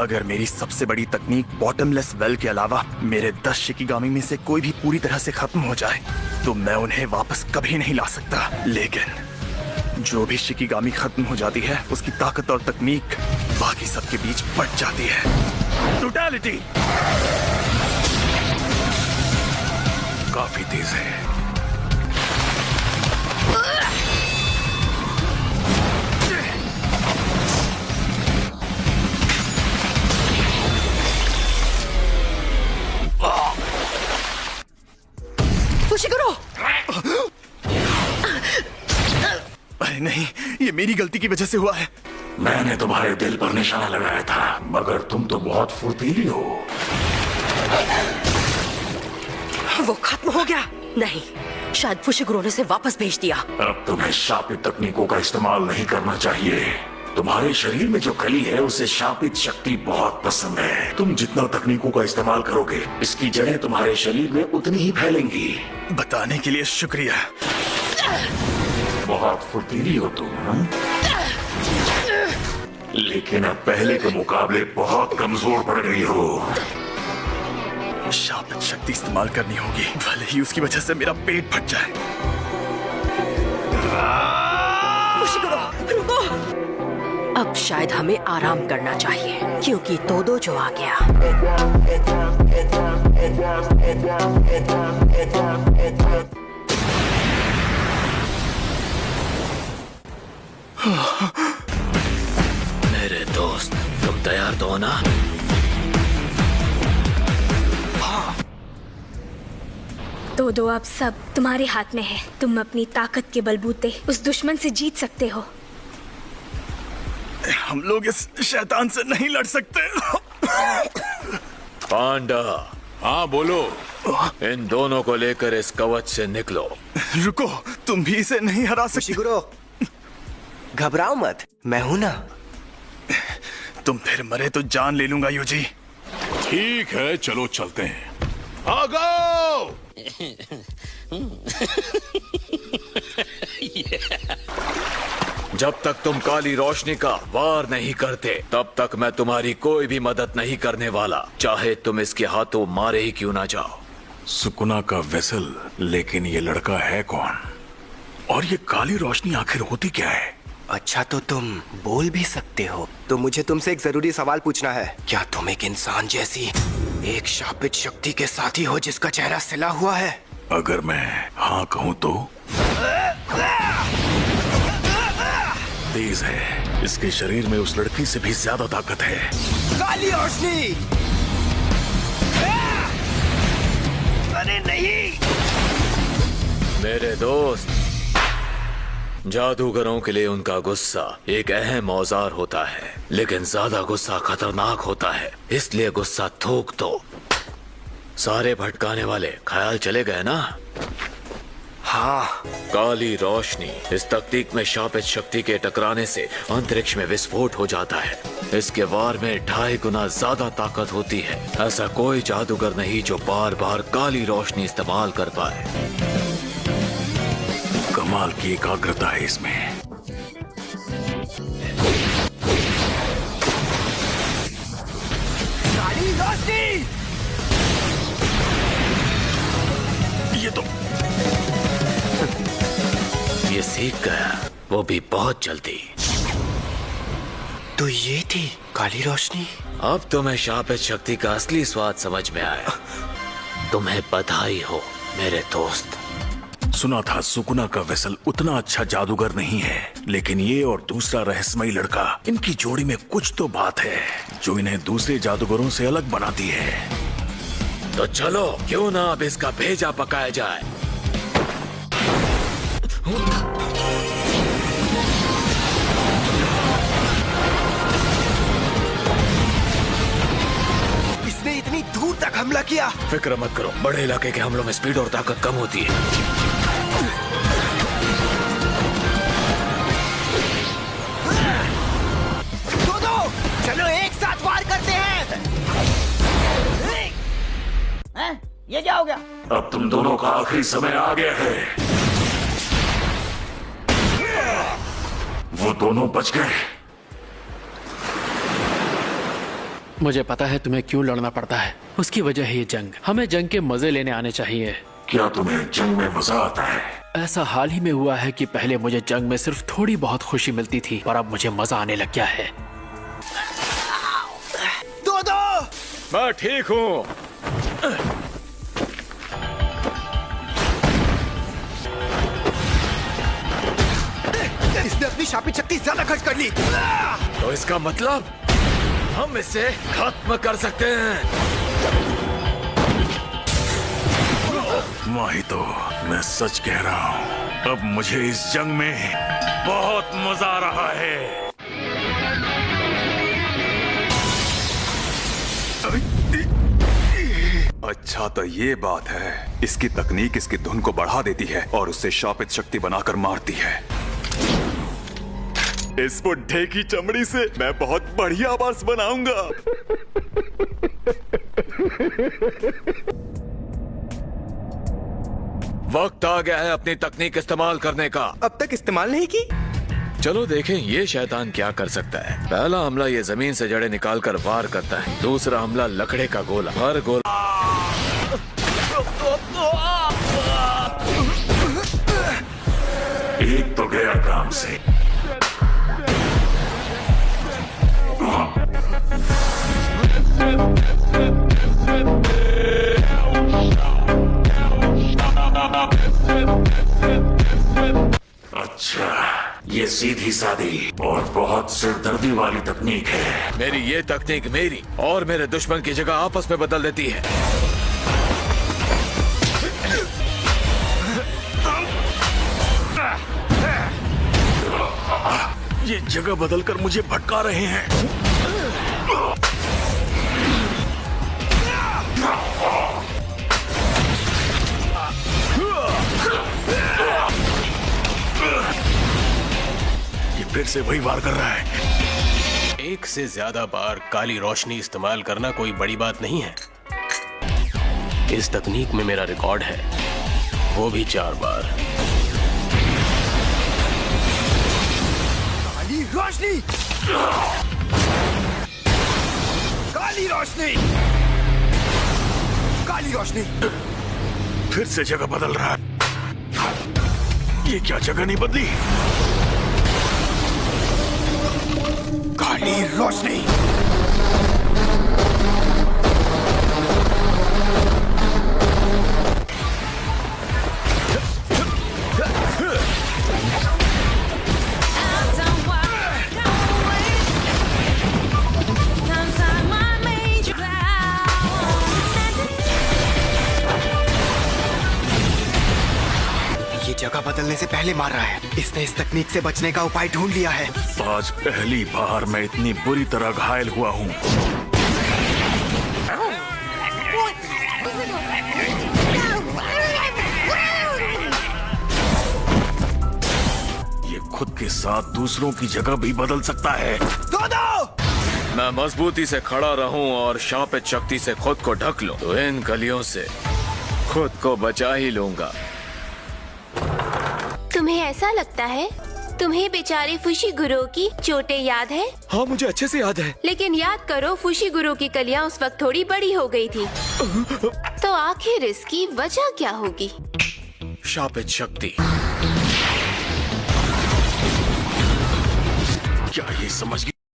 अगर मेरी सबसे बड़ी तकनीक बॉटमलेस वेल के अलावा मेरे 10 शिकिगामी में से कोई भी पूरी तरह से खत्म हो जाए तो मैं उन्हें वापस कभी नहीं ला सकता। लेकिन जो भी शिकिगामी खत्म हो जाती है उसकी ताकत और तकनीक बाकी सबके बीच बट जाती है। टोटलिटी काफी तेज है। फुशिगुरो! अरे नहीं, ये मेरी गलती की वजह से हुआ है। मैंने तुम्हारे दिल पर निशाना लगाया था, मगर तुम तो बहुत फुर्तीली हो। वो खत्म हो गया? नहीं, शायद फुशिगुरो ने उसे वापस भेज दिया। अब तुम्हें शापित तकनीकों का इस्तेमाल नहीं करना चाहिए। तुम्हारे शरीर में जो कली है उसे शापित शक्ति बहुत पसंद है। तुम जितना तकनीकों का इस्तेमाल करोगे इसकी जड़ें तुम्हारे शरीर में उतनी ही फैलेंगी। बताने के लिए शुक्रिया। बहुत फुर्तीली हो तुम, हाँ? लेकिन अब पहले के मुकाबले बहुत कमजोर पड़ गई हो। शापित शक्ति इस्तेमाल करनी होगी, भले ही उसकी वजह से मेरा पेट फट जाए। फुशिगुरो, रुको! अब शायद हमें आराम करना चाहिए, क्योंकि तोदो जो आ गया। मेरे दोस्त, तुम तैयार तो हो ना? तोदो, अब सब तुम्हारे हाथ में है। तुम अपनी ताकत के बलबूते उस दुश्मन से जीत सकते हो। हम लोग इस शैतान से नहीं लड़ सकते। पांडा, हाँ बोलो। इन दोनों को लेकर इस कवच से निकलो। रुको, तुम भी इसे नहीं हरा सकते। फुशिगुरो, घबराओ मत, मैं हूं ना। तुम फिर मरे तो जान ले लूंगा यूजी। ठीक है, चलो चलते हैं। भागो! जब तक तुम काली रोशनी का वार नहीं करते तब तक मैं तुम्हारी कोई भी मदद नहीं करने वाला, चाहे तुम इसके हाथों मारे ही क्यों ना जाओ। सुकुना का वेसल, लेकिन ये लड़का है कौन? और ये काली रोशनी आखिर होती क्या है? अच्छा, तो तुम बोल भी सकते हो। तो मुझे तुमसे एक जरूरी सवाल पूछना है। क्या तुम एक इंसान जैसी एक शापित शक्ति के साथी हो जिसका चेहरा सिला हुआ है? अगर मैं हाँ कहूँ तो? तेज है, इसके शरीर में उस लड़की से भी ज्यादा ताकत है। काली रोशनी! अरे नहीं! मेरे दोस्त, जादूगरों के लिए उनका गुस्सा एक अहम औजार होता है, लेकिन ज्यादा गुस्सा खतरनाक होता है, इसलिए गुस्सा थूक दो। सारे भटकाने वाले ख्याल चले गए ना? हाँ। काली रोशनी इस तकनीक में शापित शक्ति के टकराने से अंतरिक्ष में विस्फोट हो जाता है। इसके वार में 2.5 गुना ज्यादा ताकत होती है। ऐसा कोई जादूगर नहीं जो बार बार काली रोशनी इस्तेमाल कर पाए। कमाल की एकाग्रता है इसमें। काली रोशनी! ये तो ये सीख गया, वो भी बहुत जल्दी। तो ये थी काली रोशनी। अब तुम्हें शापित शक्ति का असली स्वाद समझ में आया। तुम्हें बधाई हो मेरे दोस्त। सुना था सुकुना का वेसल उतना अच्छा जादूगर नहीं है, लेकिन ये और दूसरा रहस्यमयी लड़का, इनकी जोड़ी में कुछ तो बात है जो इन्हें दूसरे जादूगरों से अलग बनाती है। तो चलो, क्यों ना अब इसका भेजा पकाया जाए। इसने इतनी दूर तक हमला किया। फिक्र मत करो, बड़े इलाके के हमलों में स्पीड और ताकत कम होती है। दो, चलो एक साथ वार करते हैं। ये क्या हो गया? अब तुम दोनों का आखिरी समय आ गया है। वो दोनों बच गए। मुझे पता है तुम्हें क्यों लड़ना पड़ता है। उसकी वजह है ये जंग। हमें जंग के मजे लेने आने चाहिए। क्या तुम्हें जंग में मजा आता है? ऐसा हाल ही में हुआ है कि पहले मुझे जंग में सिर्फ थोड़ी बहुत खुशी मिलती थी, पर अब मुझे मजा आने लग गया है। मैं ठीक हूँ। इसने अपनी शापित शक्ति ज्यादा खर्च कर ली। तो इसका मतलब हम इसे खत्म कर सकते हैं। माही तो मैं सच कह रहा हूँ, अब मुझे इस जंग में बहुत मजा आ रहा है। अच्छा तो ये बात है। इसकी तकनीक इसकी धुन को बढ़ा देती है और उससे शापित शक्ति बनाकर मारती है। इस बुड्ढे की चमड़ी से मैं बहुत बढ़िया पर्स बनाऊंगा। वक्त आ गया है अपनी तकनीक इस्तेमाल करने का। अब तक इस्तेमाल नहीं की। चलो देखें ये शैतान क्या कर सकता है। पहला हमला ये जमीन से जड़ें निकालकर वार करता है। दूसरा हमला लकड़े का गोला। हर गोला एक तो गया काम से। अच्छा, ये सीधी सादी और बहुत सिरदर्दी वाली तकनीक है। मेरी ये तकनीक मेरी और मेरे दुश्मन की जगह आपस में बदल देती है। ये जगह बदलकर मुझे भटका रहे हैं। ये फिर से वही वार कर रहा है। एक से ज्यादा बार काली रोशनी इस्तेमाल करना कोई बड़ी बात नहीं है। इस तकनीक में मेरा रिकॉर्ड है, वो भी 4 बार। काली रोशनी, काली रोशनी, काली रोशनी। फिर से जगह बदल रहा है। ये क्या जगह नहीं बदली? काली रोशनी। ये जगह बदलने से पहले मार रहा है। इसने इस तकनीक से बचने का उपाय ढूंढ लिया है। आज पहली बार मैं इतनी बुरी तरह घायल हुआ हूँ। ये खुद के साथ दूसरों की जगह भी बदल सकता है। मैं मजबूती से खड़ा रहूं और शापित शक्ति से खुद को ढक लूं तो इन कलियों से खुद को बचा ही लूंगा। तुम्हें ऐसा लगता है? तुम्हें बेचारी फुशिगुरो की चोटें याद है? हाँ मुझे अच्छे से याद है। लेकिन याद करो, फुशिगुरो की कलियां उस वक्त थोड़ी बड़ी हो गई थी। तो आखिर इसकी वजह क्या होगी? शापित शक्ति। क्या ये समझ